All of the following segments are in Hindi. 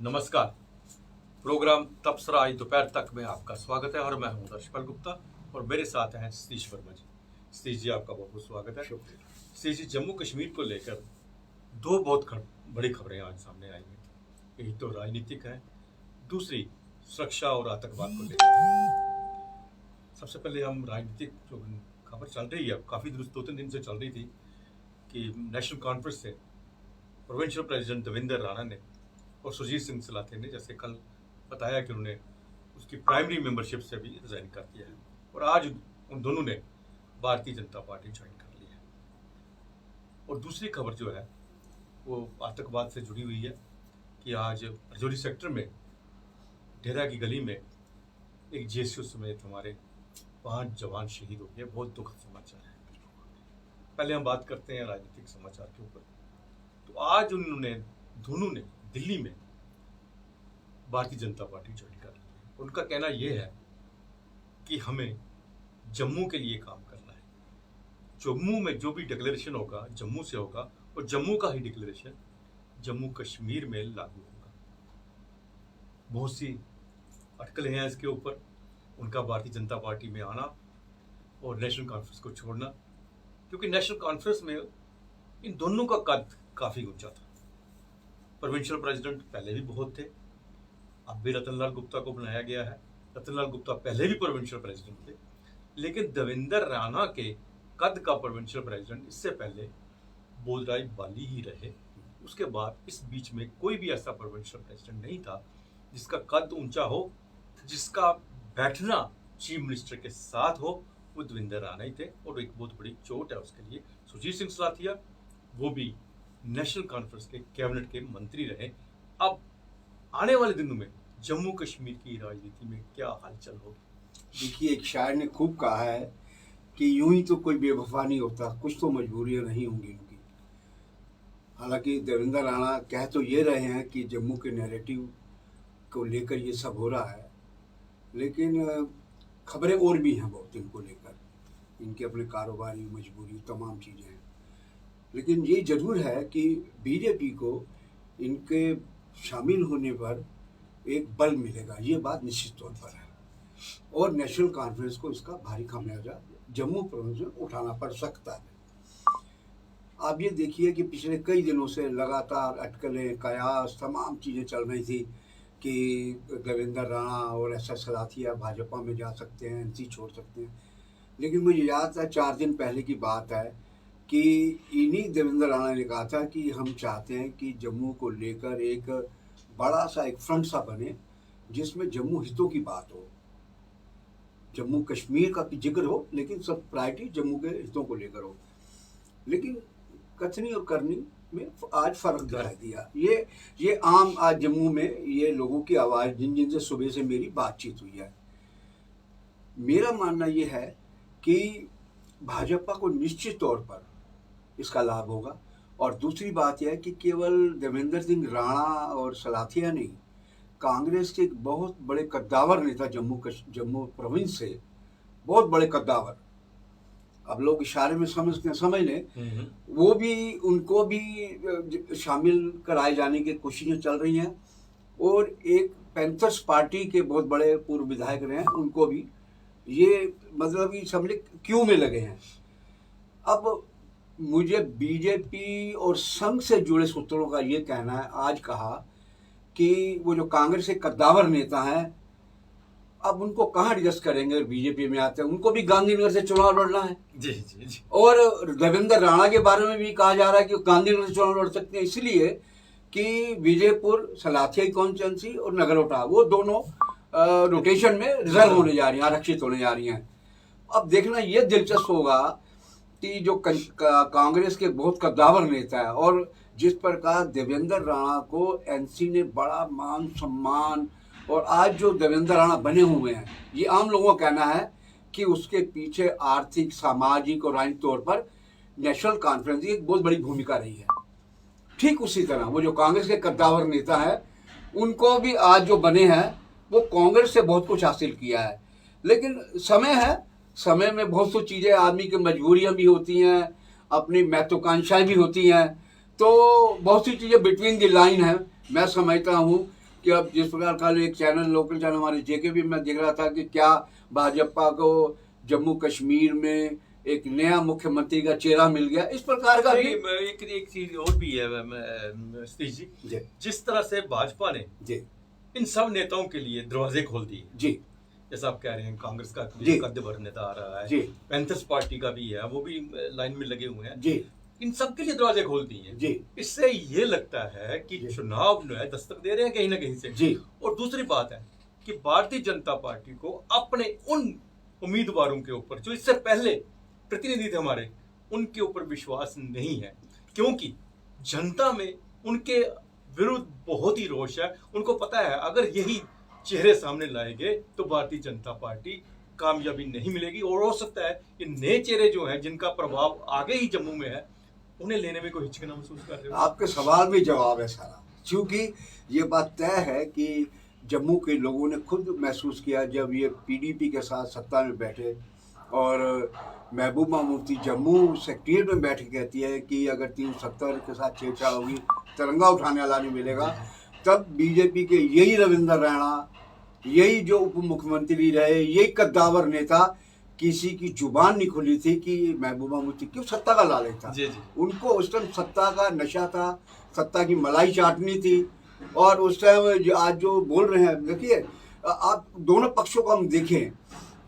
नमस्कार। प्रोग्राम तपसरा दोपहर तक में आपका स्वागत है और मैं हूं दर्शपाल गुप्ता और मेरे साथ हैं सतीश वर्मा जी। सतीश जी, आपका बहुत बहुत स्वागत है। सतीश जी, जम्मू कश्मीर को लेकर दो बहुत बड़ी खबरें आज सामने आई हैं। एक तो राजनीतिक है, दूसरी सुरक्षा और आतंकवाद को लेकर। सबसे पहले हम राजनीतिक जो खबर चल रही है, काफ़ी 2-3 दिन से चल रही थी कि नेशनल कॉन्फ्रेंस से प्रोविंशियल प्रेसिडेंट देवेंद्र राणा ने और सुरजीत सिंह सलाथिया ने जैसे कल बताया कि उन्होंने उसकी प्राइमरी मेंबरशिप से भी रिजाइन कर दिया है और आज उन दोनों ने भारतीय जनता पार्टी ज्वाइन कर ली है। और दूसरी खबर जो है वो आतंकवाद से जुड़ी हुई है कि आज रजौरी सेक्टर में डेरा की गली में एक जेएसयू समेत हमारे 5 जवान शहीद हो गए। बहुत दुखद समाचार है। पहले हम बात करते हैं राजनीतिक समाचार के ऊपर। तो आज उन्होंने दोनों ने दिल्ली में भारतीय जनता पार्टी ज्वाइन कर ली है। उनका कहना यह है कि हमें जम्मू के लिए काम करना है। जम्मू में जो भी डिक्लेरेशन होगा जम्मू से होगा और जम्मू का ही डिक्लेरेशन जम्मू कश्मीर में लागू होगा। बहुत सी अटकलें हैं इसके ऊपर। उनका भारतीय जनता पार्टी में आना और नेशनल कॉन्फ्रेंस को छोड़ना, क्योंकि नेशनल कॉन्फ्रेंस में इन दोनों का कद काफ़ी ऊंचा था। प्रोविंशियल प्रेसिडेंट पहले भी बहुत थे, अब भी रतनलाल गुप्ता को बनाया गया है। रतनलाल गुप्ता पहले भी प्रोविंशियल प्रेसिडेंट थे, लेकिन देवेंद्र राणा के कद का प्रोविंशियल प्रेसिडेंट इससे पहले बोलराज बाली ही रहे। उसके बाद इस बीच में कोई भी ऐसा प्रोविंशियल प्रेसिडेंट नहीं था जिसका कद ऊंचा हो, जिसका बैठना चीफ मिनिस्टर के साथ हो। वो देवेंद्र राणा ही थे और एक बहुत बड़ी चोट है उसके लिए सुरजीत सिंह सलाथिया, वो भी नेशनल कॉन्फ्रेंस के कैबिनेट के मंत्री रहे। अब आने वाले दिनों में जम्मू कश्मीर की राजनीति में क्या हलचल होगी? देखिए, एक शायर ने खूब कहा है कि यूं ही तो कोई बेवफा नहीं होता, कुछ तो मजबूरियां नहीं होंगी उनकी। हालांकि देवेंद्र राणा कह तो ये रहे हैं कि जम्मू के नैरेटिव को लेकर ये सब हो रहा है, लेकिन खबरें और भी हैं बहुत इनको लेकर। इनके अपने कारोबारी, मजबूरी, तमाम चीज़ें हैं। लेकिन ये जरूर है कि बीजेपी को इनके शामिल होने पर एक बल मिलेगा, ये बात निश्चित तौर पर है। और नेशनल कॉन्फ्रेंस को इसका भारी खामियाजा जम्मू प्रोविंस में उठाना पड़ सकता है। आप ये देखिए कि पिछले कई दिनों से लगातार अटकलें, कयास, तमाम चीज़ें चल रही थी कि देवेंद्र राणा और एस सलाथिया भाजपा में जा सकते हैं, एनसी छोड़ सकते हैं। लेकिन मुझे याद है 4 दिन पहले की बात है कि इन्हीं देवेंद्र राणा ने कहा था कि हम चाहते हैं कि जम्मू को लेकर एक बड़ा सा एक फ्रंट सा बने जिसमें जम्मू हितों की बात हो, जम्मू कश्मीर का भी जिक्र हो, लेकिन सब प्रायोरिटी जम्मू के हितों को लेकर हो। लेकिन कथनी और करनी में आज फर्क दिखाई दिया। ये आम आज जम्मू में ये लोगों की आवाज़ जिनसे सुबह से मेरी बातचीत हुई है। मेरा मानना ये है कि भाजपा को निश्चित तौर पर इसका लाभ होगा। और दूसरी बात यह है कि केवल देवेंद्र सिंह राणा और सलाथिया नहीं, कांग्रेस के एक बहुत बड़े कद्दावर नेता जम्मू प्रोविंस से, बहुत बड़े कद्दावर, अब लोग इशारे में समझ लें, वो भी, उनको भी शामिल कराए जाने की कोशिशें चल रही हैं। और एक पैंथर्स पार्टी के बहुत बड़े पूर्व विधायक रहे हैं, उनको भी ये मतलब ये समझे क्यों में लगे हैं। अब मुझे बीजेपी और संघ से जुड़े सूत्रों का ये कहना है, आज कहा कि वो जो कांग्रेस के कद्दावर नेता हैं, अब उनको कहाँ एडजस्ट करेंगे बीजेपी में आते हैं। उनको भी गांधीनगर से चुनाव लड़ना है। जी। और देवेंद्र राणा के बारे में भी कहा जा रहा है कि गांधीनगर से चुनाव लड़ सकते हैं, इसलिए कि विजयपुर, सलाथिया कॉन्स्टिट्यूंसी और नगरोटा, वो दोनों रोटेशन में रिजर्व होने जा रही हैं, आरक्षित होने जा रही हैं। अब देखना ये दिलचस्प होगा कि जो कांग्रेस के बहुत कद्दावर नेता है और जिस प्रकार देवेंद्र राणा को एनसी ने बड़ा मान सम्मान, और आज जो देवेंद्र राणा बने हुए हैं, ये आम लोगों का कहना है कि उसके पीछे आर्थिक, सामाजिक और राजनीतिक तौर पर नेशनल कॉन्फ्रेंस की एक बहुत बड़ी भूमिका रही है। ठीक उसी तरह वो जो कांग्रेस के कद्दावर नेता है, उनको भी आज जो बने हैं वो कांग्रेस से बहुत कुछ हासिल किया है। लेकिन समय है, समय में बहुत सी चीज़ें, आदमी की मजबूरियां भी होती हैं, अपनी महत्वाकांक्षाएं भी होती हैं, तो बहुत सी चीज़ें बिटवीन द लाइन है। मैं समझता हूँ कि अब जिस प्रकार कल एक चैनल, लोकल चैनल हमारे जेके में देख रहा था कि क्या भाजपा को जम्मू कश्मीर में एक नया मुख्यमंत्री का चेहरा मिल गया, इस प्रकार का भी एक चीज और भी है सतीश जी, जिस तरह से भाजपा ने जी इन सब नेताओं के लिए दरवाजे खोल दिए जी, जैसा आप कह रहे हैं, कांग्रेस का कद भर नेता आ रहा है, जी, पैंथर्स पार्टी का भी है, वो भी लाइन में लगे हुए हैं जी, इन सब के लिए दरवाजे खोल दिए हैं जी। इससे ये लगता है कि चुनाव जो है दस्तक दे रहे हैं कहीं ना कहीं से जी। और दूसरी बात है कि भारतीय जनता पार्टी को अपने उन उम्मीदवारों के ऊपर जो इससे पहले प्रतिनिधि थे हमारे, उनके ऊपर विश्वास नहीं है, क्योंकि जनता में उनके विरुद्ध बहुत ही रोष है। उनको पता है अगर यही चेहरे सामने लाएंगे तो भारतीय जनता पार्टी कामयाबी नहीं मिलेगी और हो सकता है ये नए चेहरे जो हैं जिनका प्रभाव आगे ही जम्मू में है, उन्हें लेने में कोई हिचकिना महसूस कर रहे हो। आपके सवाल में जवाब है सारा, क्योंकि ये बात तय है कि जम्मू के लोगों ने खुद महसूस किया जब ये पीडीपी के साथ सत्ता में बैठे और महबूबा मुफ्ती जम्मू सेक्रेटरीट में बैठ के कहती है कि अगर 370 के साथ छेड़छाड़ होगी तिरंगा उठाने वाला नहीं मिलेगा, तब बीजेपी के यही रविंद्र रैना, यही जो उप मुख्यमंत्री रहे, यही कद्दावर नेता, किसी की जुबान नहीं खुली थी कि महबूबा मुफ्ती क्यों सत्ता का लालच था। जी जी। उनको उस टाइम सत्ता का नशा था, सत्ता की मलाई चाटनी थी। और उस टाइम आज जो बोल रहे हैं, देखिए आप दोनों पक्षों को हम देखें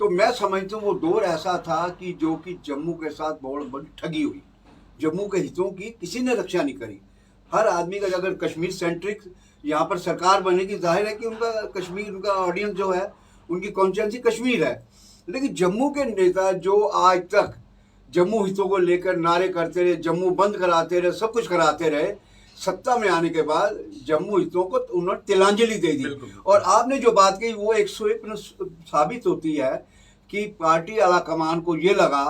तो मैं समझता हूँ वो दौर ऐसा था कि जो कि जम्मू के साथ बहुत बड़ी ठगी हुई, जम्मू के हितों की किसी ने रक्षा नहीं करी। हर आदमी का अगर कश्मीर सेंट्रिक यहाँ पर सरकार बनेगी, जाहिर है कि उनका कश्मीर, उनका ऑडियंस जो है, उनकी कॉन्स्टिट्यूंसी कश्मीर है। लेकिन जम्मू के नेता जो आज तक जम्मू हितों को लेकर नारे करते रहे, जम्मू बंद कराते रहे, सब कुछ कराते रहे, सत्ता में आने के बाद जम्मू हितों को उन्होंने तिलांजलि दे दी। और आपने जो बात कही वो 101 साबित होती है कि पार्टी आला कमान को ये लगा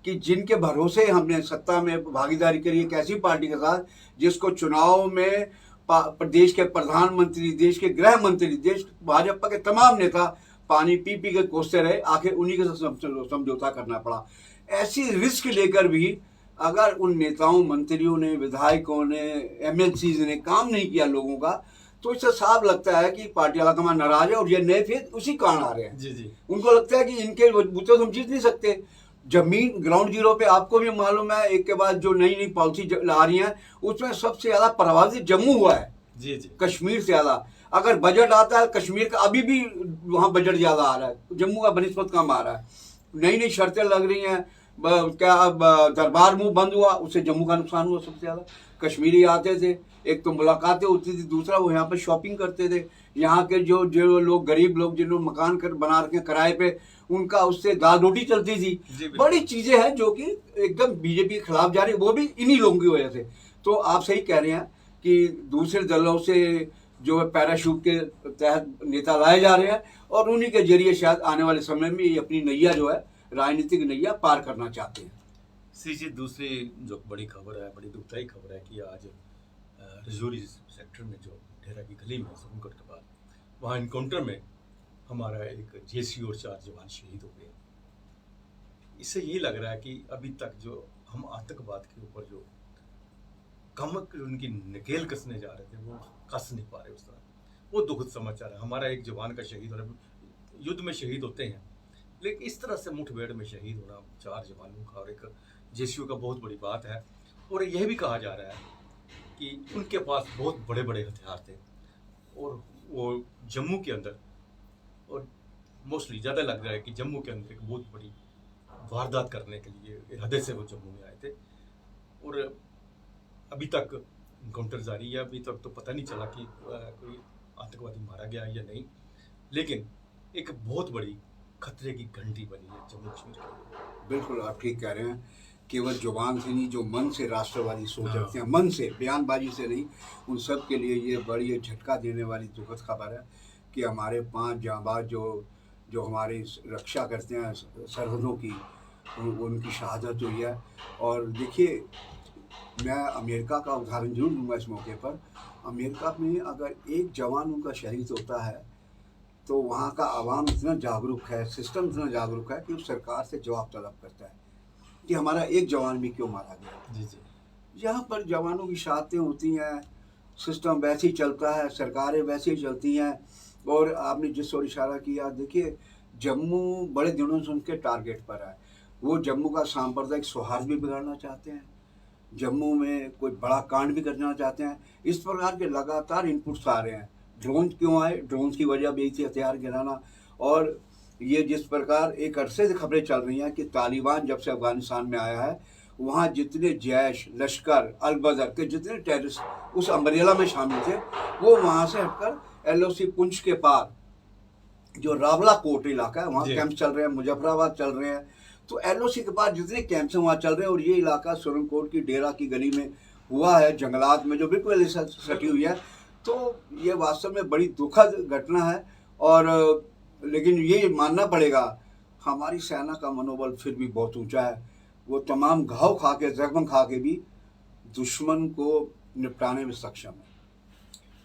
कि जिनके भरोसे हमने सत्ता में भागीदारी करी, एक ऐसी पार्टी के साथ जिसको चुनाव में देश के प्रधानमंत्री, देश के गृह मंत्री, देश भाजपा के तमाम नेता पानी पी पी के कोसते रहे, आखिर उन्हीं के साथ समझौता करना पड़ा। ऐसी रिस्क लेकर भी अगर उन नेताओं, मंत्रियों ने, विधायकों ने, एमएलसीज ने काम नहीं किया लोगों का, तो इससे साफ लगता है कि पार्टी आलाकमान नाराज है और ये नए फिर उसी कारण आ रहे हैं। जी जी। उनको लगता है कि इनके बूते हम जीत नहीं सकते। जमीन ग्राउंड जीरो पे आपको भी मालूम है, एक के बाद जो नई नई पॉलिसी ला रही है उसमें सबसे ज्यादा प्रभावित जम्मू हुआ है। जी जी। कश्मीर से ज्यादा अगर बजट आता है कश्मीर का, अभी भी वहाँ बजट ज्यादा आ रहा है, जम्मू का बनिस्बत कम आ रहा है। नई नई शर्तें लग रही हैं, क्या अब दरबार मुंह बंद हुआ, उससे जम्मू का नुकसान हुआ सबसे ज्यादा। कश्मीरी आते थे, एक तो मुलाकातें होती थी, दूसरा वो यहाँ पर शॉपिंग करते थे। यहाँ के जो जो लोग, गरीब लोग जिन्होंने मकान बना रखे किराए पे, उनका उससे दाल रोटी चलती थी। बड़ी चीजें हैं जो कि एकदम बीजेपी के खिलाफ जा रही है, वो भी इन्हीं लोगों की वजह से। तो आप सही कह रहे हैं कि दूसरे दलों से जो है पैराशूट के तहत नेता लाए जा रहे हैं और उन्हीं के जरिए शायद आने वाले समय में ये अपनी नैया जो है, राजनीतिक नैया पार करना चाहते हैं। जी, दूसरी जो बड़ी खबर है, बड़ी दुखदाई खबर है कि आज रजौरी सेक्टर में जो ढेरा की गली में सुरंगकट के बाद वहाँ इनकाउंटर में हमारा एक जेसी और 4 जवान शहीद हो गए। इससे यही लग रहा है कि अभी तक जो हम आतंकवाद के ऊपर जो कमक उनकी नकेल कसने जा रहे थे वो कस नहीं पा रहे उस तरह, वो दुखद समाचार है। हमारा एक जवान का शहीद होना, युद्ध में शहीद होते हैं, लेकिन इस तरह से मुठभेड़ में शहीद होना 4 जवानों का और एक जेसीओ का बहुत बड़ी बात है। और यह भी कहा जा रहा है कि उनके पास बहुत बड़े बड़े हथियार थे और वो जम्मू के अंदर, और मोस्टली ज़्यादा लग रहा है कि जम्मू के अंदर एक बहुत बड़ी वारदात करने के लिए इरादे से वो जम्मू में आए थे। और अभी तक इनकाउंटर जारी है, अभी तक तो पता नहीं चला कि कोई आतंकवादी मारा गया या नहीं, लेकिन एक बहुत बड़ी खतरे की घंटी बनी है जम्मू कश्मीर के लिए। बिल्कुल आप ठीक कह रहे हैं, केवल जुबान से नहीं, जो मन से राष्ट्रवादी सोच रखते हैं, मन से, बयानबाजी से नहीं, उन सब के लिए ये बड़ी झटका देने वाली दुखद खबर है कि हमारे 5 जांबाज जो हमारी रक्षा करते हैं सरहदों की, उनकी शहादत हुई है। और देखिए, मैं अमेरिका का उदाहरण जरूर दूंगा इस मौके पर। अमेरिका में अगर एक जवान उनका शहीद होता है तो वहाँ का आवाम इतना जागरूक है, सिस्टम इतना जागरूक है कि उस सरकार से जवाब तलब करता है कि हमारा एक जवान भी क्यों मारा गया। जी जी। यहाँ पर जवानों की शहादतें होती हैं सिस्टम वैसे ही चलता है, सरकारें वैसे ही चलती हैं। और आपने जिस ओर इशारा किया, देखिए जम्मू बड़े दिनों से उनके टारगेट पर है। वो जम्मू का सांप्रदायिक सौहार्द भी बिगाड़ना चाहते हैं, जम्मू में कोई बड़ा कांड भी करना चाहते हैं। इस प्रकार के लगातार इनपुट्स आ रहे हैं। ड्रोन क्यों आए? ड्रोन की वजह भी थी हथियार गिराना। और ये जिस प्रकार एक अरसे से खबरें चल रही हैं कि तालिबान जब से अफगानिस्तान में आया है, वहाँ जितने जैश, लश्कर, अल-बदर के जितने टेररिस्ट उस अम्ब्रेला में शामिल थे, वो वहाँ से हटकर एलओसी पुंछ के पार जो रावला कोट इलाका है, वहाँ कैंप चल रहे हैं, मुजफ्फराबाद चल रहे हैं। तो एलओसी के पास जितने कैंप्स हैं वहाँ चल रहे हैं। और ये इलाका सुरनकोट की डेरा की गली में हुआ है, जंगलात में, जो बिल्कुल सटी हुई है। तो ये वास्तव में बड़ी दुखद घटना है। और लेकिन ये मानना पड़ेगा, हमारी सेना का मनोबल फिर भी बहुत ऊंचा है। वो तमाम घाव खा के, जख्म खा के भी दुश्मन को निपटाने में सक्षम है।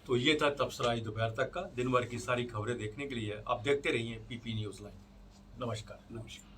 तो ये था तबसरा दोपहर तक का। दिन भर की सारी खबरें देखने के लिए आप देखते रहिए पीपी न्यूज़ लाइव। नमस्कार। नमस्कार।